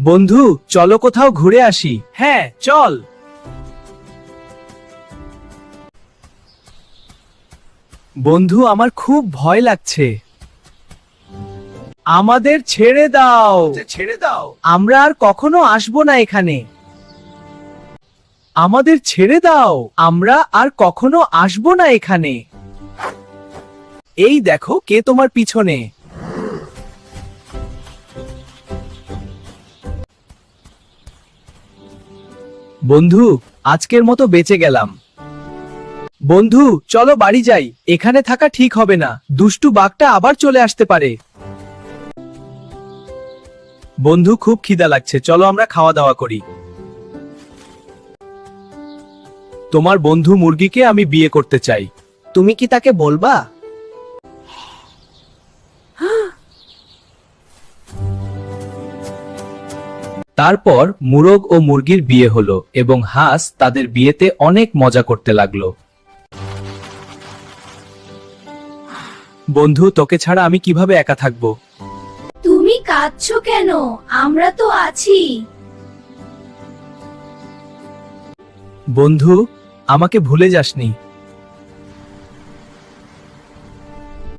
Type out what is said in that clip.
বন্ধু, চলো কোথাও ঘুরে আসি। হ্যাঁ, চল। বন্ধু, আমার খুব ভয় লাগছে। আমাদের ছেড়ে দাও, ছেড়ে দাও। আমরা আর কখনো আসবো না এখানে। আমাদের ছেড়ে দাও, আমরা আর কখনো আসবো না এখানে। এই দেখো কে তোমার পিছনে। বন্ধু, আজকের মতো বেঁচে গেলাম। বন্ধু, চলো বাড়ি যাই, এখানে থাকা ঠিক হবে না, দুষ্টু বাঘটা আবার চলে আসতে পারে। বন্ধু, খুব খিদা লাগছে, চলো আমরা খাওয়া দাওয়া করি। তোমার বন্ধু মুরগিকে আমি বিয়ে করতে চাই। তুমি কি তাকে বলবা? তারপর মুরগ ও মুরগির বিয়ে হলো এবং হাঁস তাদের বিয়েতে অনেক মজা করতে লাগলো। বন্ধু, তোকে ছাড়া আমি কিভাবে একা থাকবো? তুমি কাঁদছো কেন? আমরা তো আছি। বন্ধু, আমাকে ভুলে যাসনি।